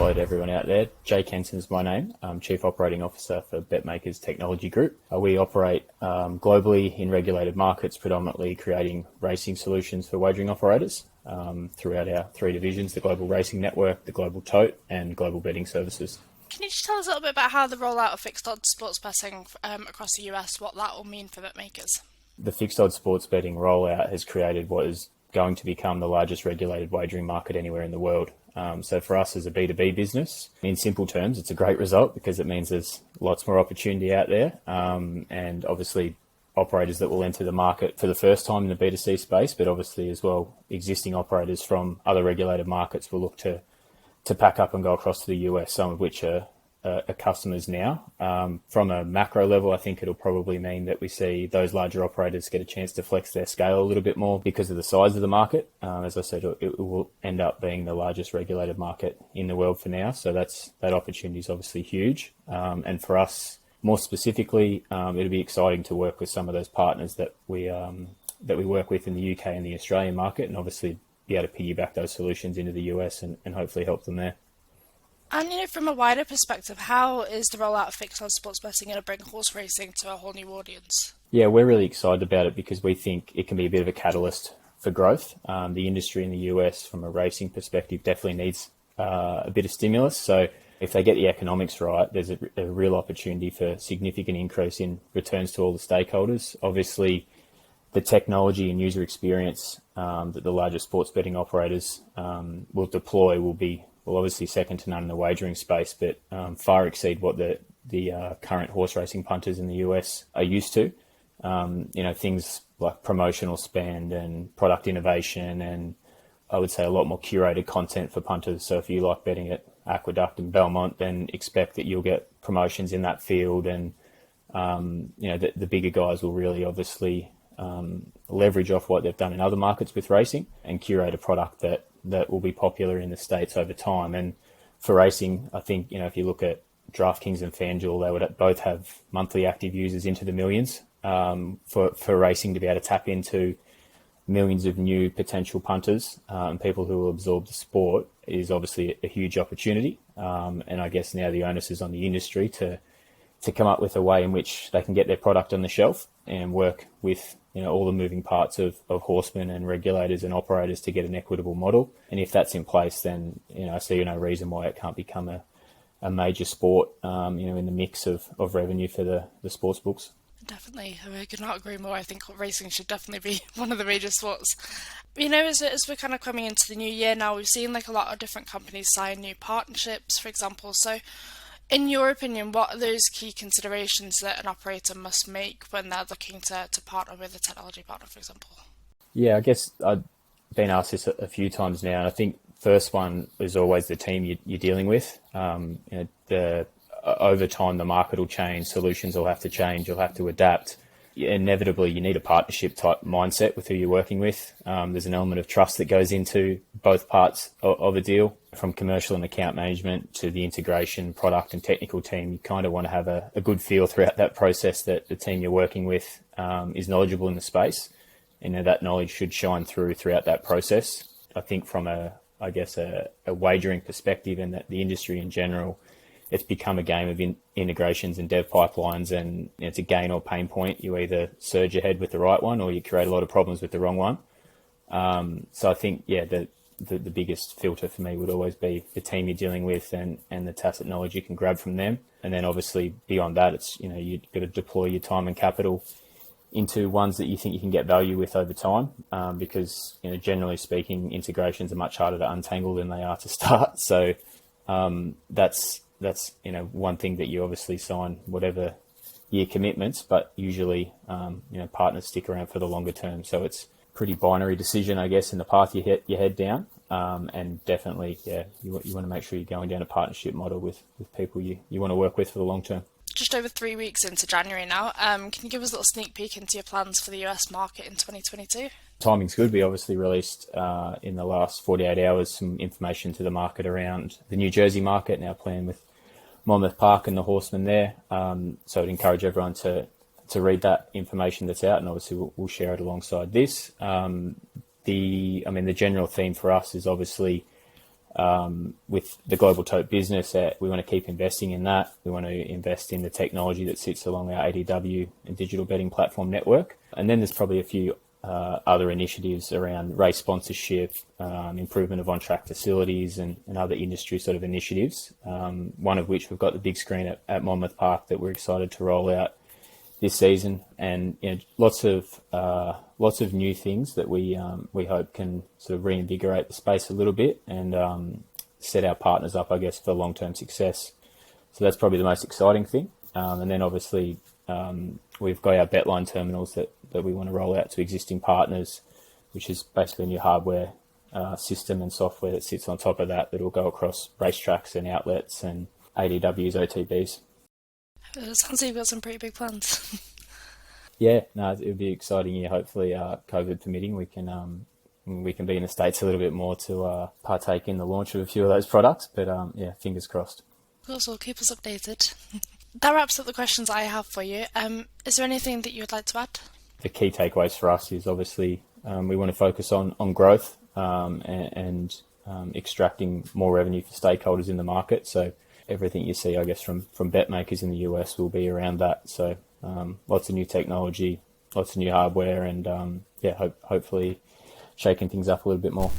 hello to everyone out there. Jake Henson is my name. I'm Chief Operating Officer for BetMakers Technology Group. We operate globally in regulated markets, predominantly creating racing solutions for wagering operators throughout our three divisions, the Global Racing Network, the Global Tote, and Global Betting Services. Can you just tell us a little bit about how the rollout of fixed odds sports betting across the US, what that will mean for BetMakers? The fixed odds sports betting rollout has created what is going to become the largest regulated wagering market anywhere in the world. So for us as a B2B business, in simple terms, it's a great result because it means there's lots more opportunity out there, and obviously operators that will enter the market for the first time in the B2C space, but obviously as well existing operators from other regulated markets will look to pack up and go across to the US, some of which are customers now. From a macro level, I think it'll probably mean that we see those larger operators get a chance to flex their scale a little bit more because of the size of the market. As I said, it will end up being the largest regulated market in the world for now. So that opportunity is obviously huge. And for us, more specifically, it'll be exciting to work with some of those partners that we work with in the UK and the Australian market, and obviously be able to piggyback those solutions into the US and hopefully help them there. And from a wider perspective, how is the rollout of fixed odds sports betting going to bring horse racing to a whole new audience? Yeah, we're really excited about it because we think it can be a bit of a catalyst for growth. The industry in the US, from a racing perspective, definitely needs a bit of stimulus. So if they get the economics right, there's a real opportunity for significant increase in returns to all the stakeholders. Obviously, the technology and user experience that the larger sports betting operators will deploy will obviously second to none in the wagering space, but far exceed what the current horse racing punters in the US are used to. Things like promotional spend and product innovation, and I would say a lot more curated content for punters. So if you like betting at Aqueduct and Belmont, then expect that you'll get promotions in that field, and the bigger guys will really obviously leverage off what they've done in other markets with racing and curate a product that will be popular in the States over time. And for racing, I think, if you look at DraftKings and FanDuel, they would both have monthly active users into the millions. For racing to be able to tap into millions of new potential punters and people who will absorb the sport is obviously a huge opportunity. And I guess now the onus is on the industry to come up with a way in which they can get their product on the shelf and work with all the moving parts of horsemen and regulators and operators to get an equitable model. And if that's in place, then I see no reason why it can't become a major sport in the mix of revenue for the sports books. Definitely, I could not agree more. I think racing should definitely be one of the major sports. As we're kind of coming into the new year now, we've seen a lot of different companies sign new partnerships, for example. So in your opinion, what are those key considerations that an operator must make when they're looking to partner with a technology partner, for example? Yeah, I guess I've been asked this a few times now, and I think first one is always the team you're dealing with. Over time, the market will change, solutions will have to change, you'll have to adapt. Inevitably, you need a partnership type mindset with who you're working with. There's an element of trust that goes into both parts of a deal, from commercial and account management to the integration, product and technical team. You kind of want to have a good feel throughout that process that the team you're working with is knowledgeable in the space. That knowledge should shine throughout that process. I think from a wagering perspective, and that the industry in general, it's become a game of integrations and dev pipelines, and it's a gain or pain point. You either surge ahead with the right one or you create a lot of problems with the wrong one. So I think, the biggest filter for me would always be the team you're dealing with and the tacit knowledge you can grab from them. And then obviously beyond that, it's, you've got to deploy your time and capital into ones that you think you can get value with over time, because, generally speaking, integrations are much harder to untangle than they are to start. So that's one thing that you obviously sign whatever year commitments, but usually partners stick around for the longer term. So it's a pretty binary decision, I guess, in the path you head down. And definitely, you want to make sure you're going down a partnership model with people you want to work with for the long term. Just over 3 weeks into January now, can you give us a little sneak peek into your plans for the US market in 2022? Timing's good. We obviously released in the last 48 hours some information to the market around the New Jersey market, now playing with Monmouth Park and the horsemen there. So I'd encourage everyone to read that information that's out, and obviously we'll share it alongside this. The general theme for us is obviously with the global tote business, we want to keep investing in that. We want to invest in the technology that sits along our ADW and digital betting platform network. And then there's probably a few other initiatives around race sponsorship, improvement of on-track facilities and other industry sort of initiatives, one of which we've got the big screen at Monmouth Park that we're excited to roll out this season, and lots of new things that we hope can sort of reinvigorate the space a little bit and set our partners up, I guess, for long-term success. So that's probably the most exciting thing. And then obviously we've got our Betline terminals that we want to roll out to existing partners, which is basically a new hardware system and software that sits on top of that will go across racetracks and outlets and ADWs, OTBs. It sounds like you've got some pretty big plans. Yeah, no, it'll be an exciting year. Hopefully, COVID permitting, we can be in the States a little bit more to partake in the launch of a few of those products. But yeah, fingers crossed. Of course, we'll keep us updated. That wraps up the questions I have for you. Is there anything that you would like to add? The key takeaways for us is obviously we want to focus on growth and extracting more revenue for stakeholders in the market. So everything you see, I guess, from BetMakers in the US will be around that. So lots of new technology, lots of new hardware, and hopefully shaking things up a little bit more.